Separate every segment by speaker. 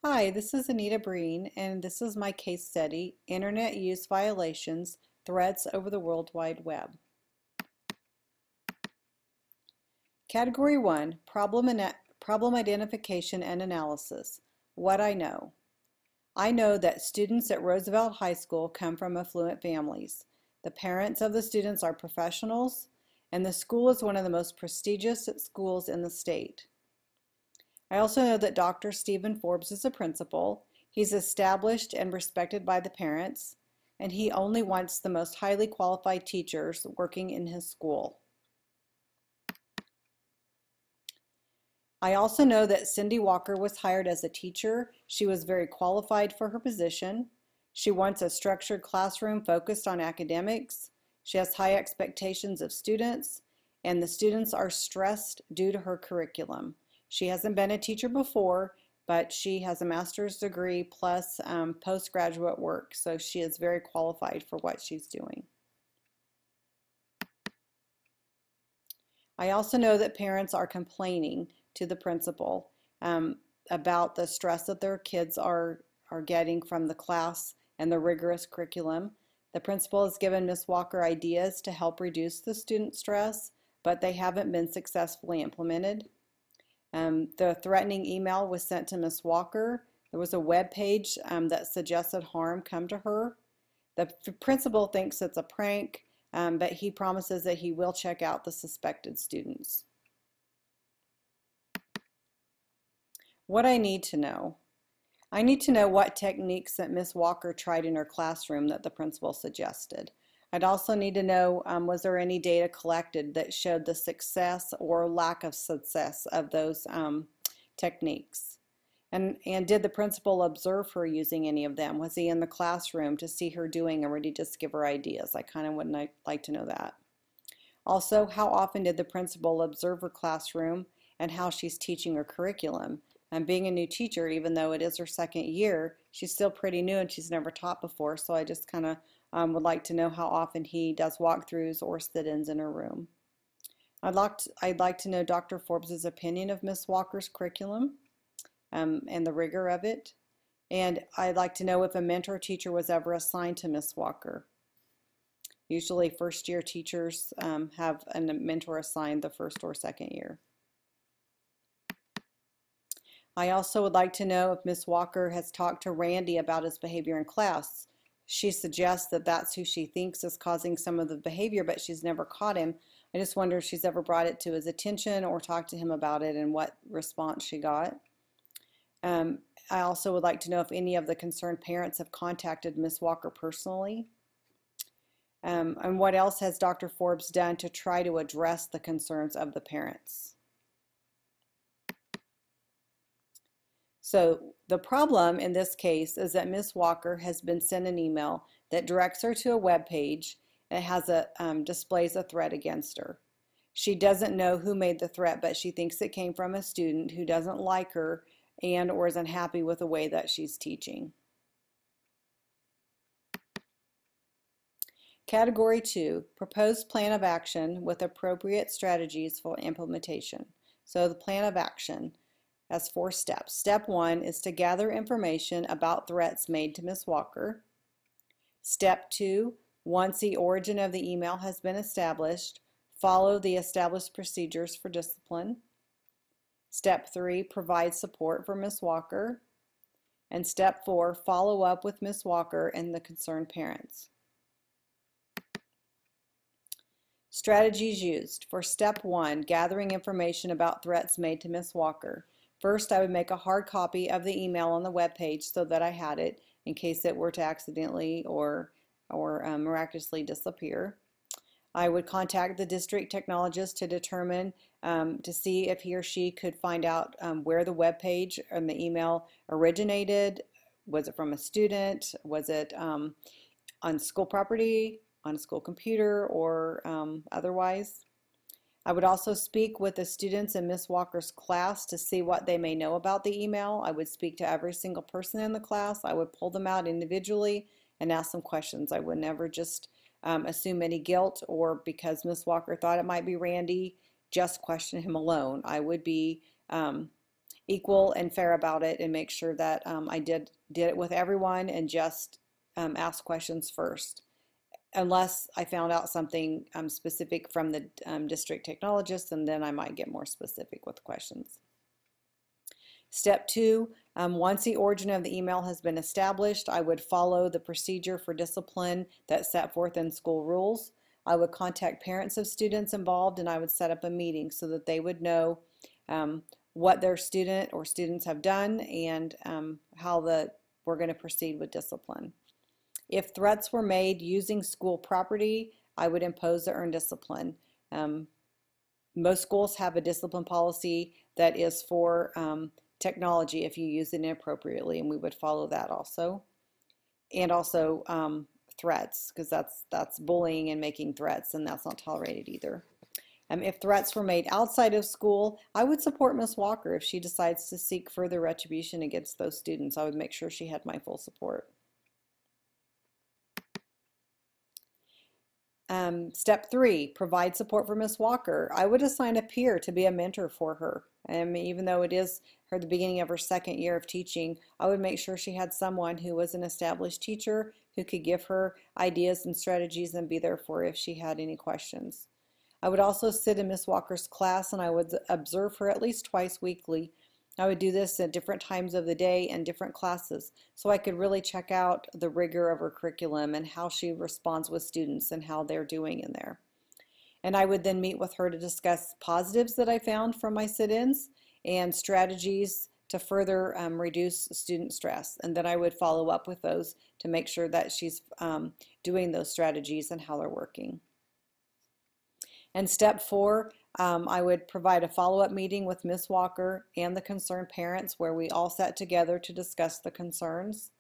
Speaker 1: Hi, this is Anita Breen, and this is my case study, Internet Use Violations, Threats over the World Wide Web. Category 1, Problem Identification and Analysis. What I know. I know that students at Roosevelt High School come from affluent families. The parents of the students are professionals, and the school is one of the most prestigious schools in the state. I also know that Dr. Stephen Forbes is a principal. He's established and respected by the parents, and he only wants the most highly qualified teachers working in his school. I also know that Cindy Walker was hired as a teacher. She was very qualified for her position. She wants a structured classroom focused on academics. She has high expectations of students, and the students are stressed due to her curriculum. She hasn't been a teacher before, but she has a master's degree plus postgraduate work, so she is very qualified for what she's doing. I also know that parents are complaining to the principal about the stress that their kids are getting from the class and the rigorous curriculum. The principal has given Ms. Walker ideas to help reduce the student stress, but they haven't been successfully implemented. The threatening email was sent to Ms. Walker. There was a web page that suggested harm come to her. The principal thinks it's a prank, but he promises that he will check out the suspected students. What I need to know. I need to know what techniques that Ms. Walker tried in her classroom that the principal suggested. I'd also need to know, was there any data collected that showed the success or lack of success of those techniques? And did the principal observe her using any of them? Was he in the classroom to see her doing, or did he just give her ideas? I kind of would like to know that. Also, how often did the principal observe her classroom and how she's teaching her curriculum? And being a new teacher, even though it is her second year, she's still pretty new and she's never taught before, so I just kind of would like to know how often he does walkthroughs or sit-ins in her room. I'd like to know Dr. Forbes' opinion of Ms. Walker's curriculum and the rigor of it. And I'd like to know if a mentor teacher was ever assigned to Ms. Walker. Usually first-year teachers have a mentor assigned the first or second year. I also would like to know if Ms. Walker has talked to Randy about his behavior in class. She suggests that that's who she thinks is causing some of the behavior, but she's never caught him. I just wonder if she's ever brought it to his attention or talked to him about it and what response she got. I also would like to know if any of the concerned parents have contacted Ms. Walker personally. And what else has Dr. Forbes done to try to address the concerns of the parents? So the problem in this case is that Ms. Walker has been sent an email that directs her to a web page that has displays a threat against her. She doesn't know who made the threat, but she thinks it came from a student who doesn't like her and or is unhappy with the way that she's teaching. Category 2, Proposed Plan of Action with Appropriate Strategies for Implementation. So the plan of action has 4 steps. Step 1 is to gather information about threats made to Ms. Walker. Step 2, once the origin of the email has been established, follow the established procedures for discipline. Step 3, provide support for Ms. Walker. And step 4, follow up with Ms. Walker and the concerned parents. Strategies used. For step 1, gathering information about threats made to Ms. Walker. First, I would make a hard copy of the email on the web page so that I had it in case it were to accidentally or miraculously disappear. I would contact the district technologist to determine to see if he or she could find out where the web page and the email originated. Was it from a student? Was it on school property, on a school computer, or otherwise? I would also speak with the students in Ms. Walker's class to see what they may know about the email. I would speak to every single person in the class. I would pull them out individually and ask them questions. I would never just assume any guilt, or because Ms. Walker thought it might be Randy, just question him alone. I would be equal and fair about it and make sure that I did it with everyone and just ask questions first, unless I found out something specific from the district technologist, and then I might get more specific with questions. Step 2, once the origin of the email has been established, I would follow the procedure for discipline that's set forth in school rules. I would contact parents of students involved, and I would set up a meeting so that they would know what their student or students have done and how we're going to proceed with discipline. If threats were made using school property, I would impose the earned discipline. Most schools have a discipline policy that is for technology if you use it inappropriately, and we would follow that also. And also threats, because that's bullying and making threats, and that's not tolerated either. If threats were made outside of school, I would support Ms. Walker if she decides to seek further retribution against those students. I would make sure she had my full support. Step 3, provide support for Ms. Walker. I would assign a peer to be a mentor for her. Even though it is the beginning of her second year of teaching, I would make sure she had someone who was an established teacher who could give her ideas and strategies and be there for her if she had any questions. I would also sit in Ms. Walker's class, and I would observe her at least twice weekly. I would do this at different times of the day and different classes, so I could really check out the rigor of her curriculum and how she responds with students and how they're doing in there. And I would then meet with her to discuss positives that I found from my sit-ins and strategies to further reduce student stress. And then I would follow up with those to make sure that she's doing those strategies and how they're working. And step 4, I would provide a follow-up meeting with Ms. Walker and the concerned parents where we all sat together to discuss the concerns.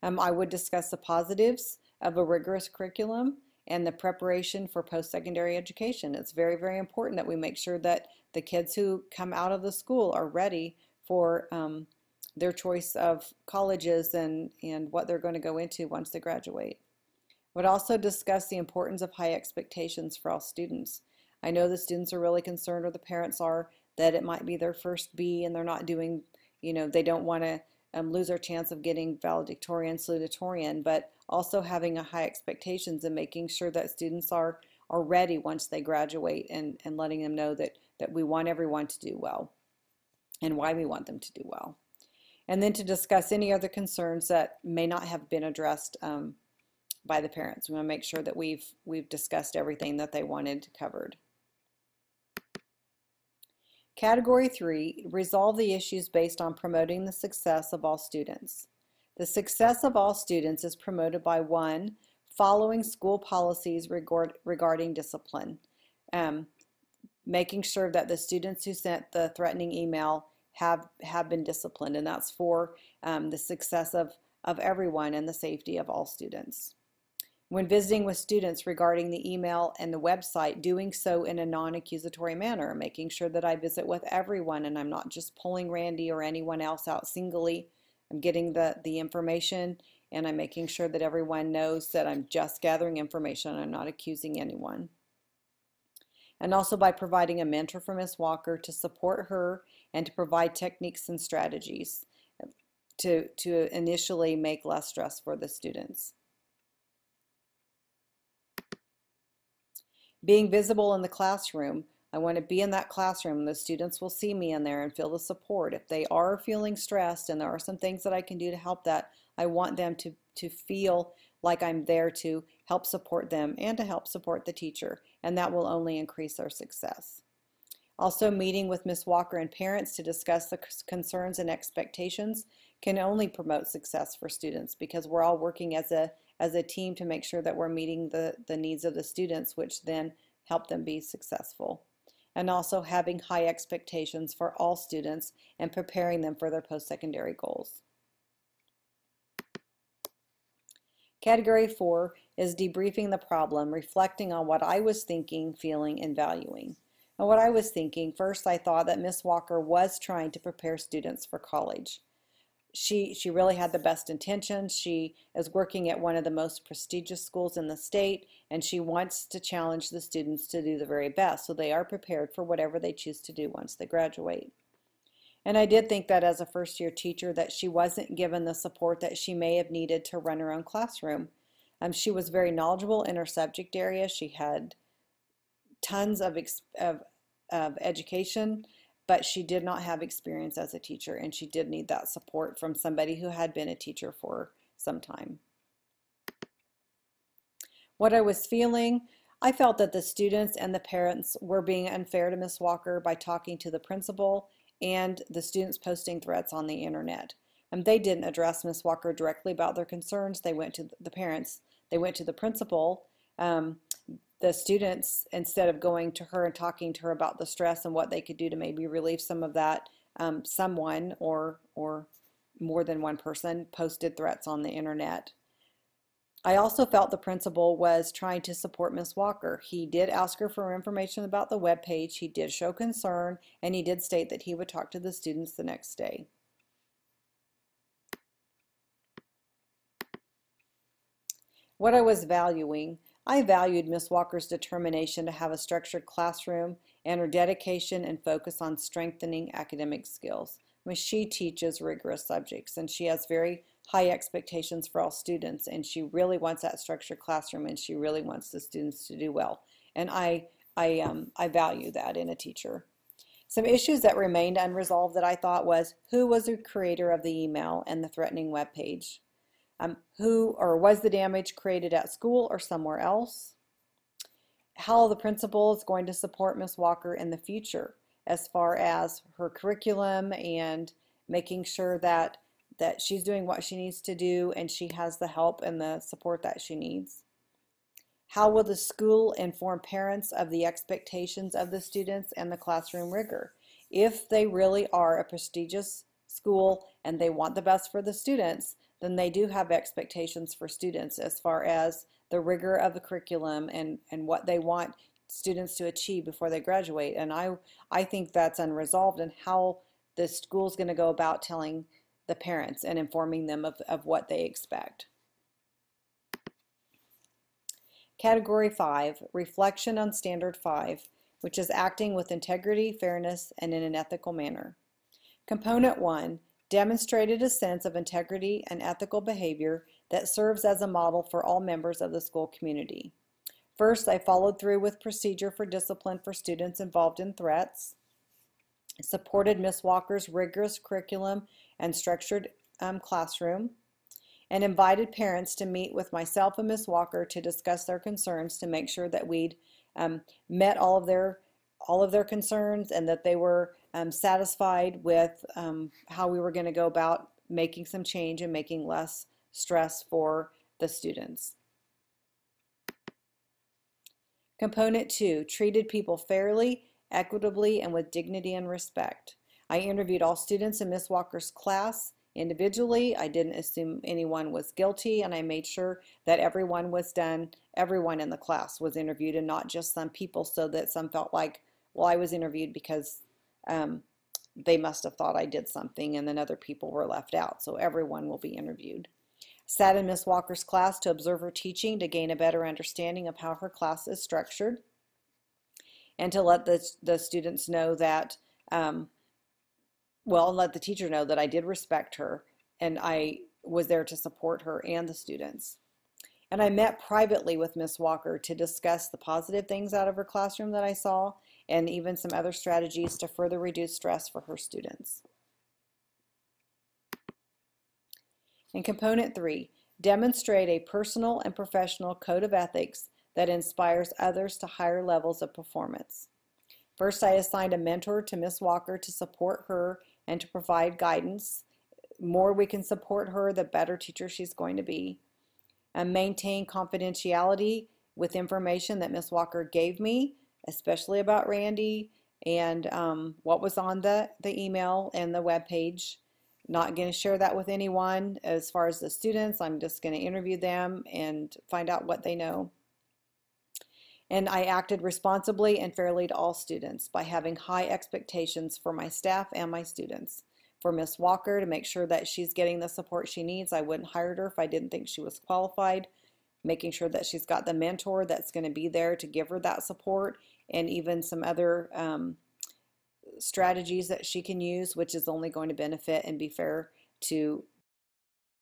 Speaker 1: I would discuss the positives of a rigorous curriculum and the preparation for post-secondary education. It's very, very important that we make sure that the kids who come out of the school are ready for their choice of colleges and what they're going to go into once they graduate. I would also discuss the importance of high expectations for all students. I know the students are really concerned, or the parents are, that it might be their first B and they're not doing, they don't want to lose their chance of getting valedictorian, salutatorian, but also having a high expectations and making sure that students are ready once they graduate, and letting them know that we want everyone to do well and why we want them to do well. And then to discuss any other concerns that may not have been addressed by the parents. We want to make sure that we've discussed everything that they wanted covered. Category 3, resolve the issues based on promoting the success of all students. The success of all students is promoted by 1, following school policies regarding discipline. Making sure that the students who sent the threatening email have been disciplined, and that's for the success of everyone and the safety of all students. When visiting with students regarding the email and the website, doing so in a non-accusatory manner, making sure that I visit with everyone and I'm not just pulling Randy or anyone else out singly. I'm getting the information, and I'm making sure that everyone knows that I'm just gathering information. I'm not accusing anyone. And also by providing a mentor for Ms. Walker to support her and to provide techniques and strategies to initially make less stress for the students. Being visible in the classroom. I want to be in that classroom. The students will see me in there and feel the support. If they are feeling stressed and there are some things that I can do to help that, I want them to feel like I'm there to help support them and to help support the teacher, and that will only increase our success. Also, meeting with Ms. Walker and parents to discuss the concerns and expectations can only promote success for students, because we're all working as a team to make sure that we're meeting the needs of the students, which then help them be successful. And also having high expectations for all students and preparing them for their post-secondary goals. Category 4 is debriefing the problem, reflecting on what I was thinking, feeling, and valuing. And what I was thinking, first I thought that Ms. Walker was trying to prepare students for college. She really had the best intentions. She is working at one of the most prestigious schools in the state, and she wants to challenge the students to do the very best so they are prepared for whatever they choose to do once they graduate. And I did think that as a first-year teacher that she wasn't given the support that she may have needed to run her own classroom. She was very knowledgeable in her subject area. She had tons of education, but she did not have experience as a teacher, and she did need that support from somebody who had been a teacher for some time. What I was feeling, I felt that the students and the parents were being unfair to Miss Walker by talking to the principal and the students posting threats on the internet. They didn't address Miss Walker directly about their concerns. They went to the parents. They went to the principal. The students, instead of going to her and talking to her about the stress and what they could do to maybe relieve some of that, someone or more than one person posted threats on the internet. I also felt the principal was trying to support Miss Walker. He did ask her for information about the web page. He did show concern, and he did state that he would talk to the students the next day. What I was valuing, I valued Miss Walker's determination to have a structured classroom and her dedication and focus on strengthening academic skills. I mean, she teaches rigorous subjects, and she has very high expectations for all students, and she really wants that structured classroom, and she really wants the students to do well. And I value that in a teacher. Some issues that remained unresolved that I thought was, who was the creator of the email and the threatening web page? Who or was the damage created at school or somewhere else? How the principal is going to support Miss Walker in the future as far as her curriculum and making sure that she's doing what she needs to do and she has the help and the support that she needs. How will the school inform parents of the expectations of the students and the classroom rigor? If they really are a prestigious school and they want the best for the students, then they do have expectations for students as far as the rigor of the curriculum and what they want students to achieve before they graduate. And I think that's unresolved, and how the school's going to go about telling the parents and informing them of what they expect. Category 5, Reflection on Standard 5, which is acting with integrity, fairness, and in an ethical manner. Component 1, demonstrated a sense of integrity and ethical behavior that serves as a model for all members of the school community. First, I followed through with procedure for discipline for students involved in threats, supported Miss Walker's rigorous curriculum and structured classroom, and invited parents to meet with myself and Miss Walker to discuss their concerns to make sure that we'd met all of their concerns and that they were satisfied with how we were going to go about making some change and making less stress for the students. Component 2, treated people fairly, equitably, and with dignity and respect. I interviewed all students in Miss Walker's class individually. I didn't assume anyone was guilty, and I made sure that everyone in the class was interviewed and not just some people, so that some felt like, well, I was interviewed because they must have thought I did something, and then other people were left out. So everyone will be interviewed. Sat in Miss Walker's class to observe her teaching to gain a better understanding of how her class is structured, and to let the students know that, let the teacher know that I did respect her and I was there to support her and the students. And I met privately with Miss Walker to discuss the positive things out of her classroom that I saw, and even some other strategies to further reduce stress for her students. In component 3, demonstrate a personal and professional code of ethics that inspires others to higher levels of performance. First, I assigned a mentor to Miss Walker to support her and to provide guidance. The more we can support her, the better teacher she's going to be. And maintain confidentiality with information that Miss Walker gave me, especially about Randy and what was on the email and the web page. Not going to share that with anyone. As far as the students, I'm just going to interview them and find out what they know. And I acted responsibly and fairly to all students by having high expectations for my staff and my students. For Miss Walker, to make sure that she's getting the support she needs. I wouldn't hire her if I didn't think she was qualified. Making sure that she's got the mentor that's going to be there to give her that support, and even some other strategies that she can use, which is only going to benefit and be fair to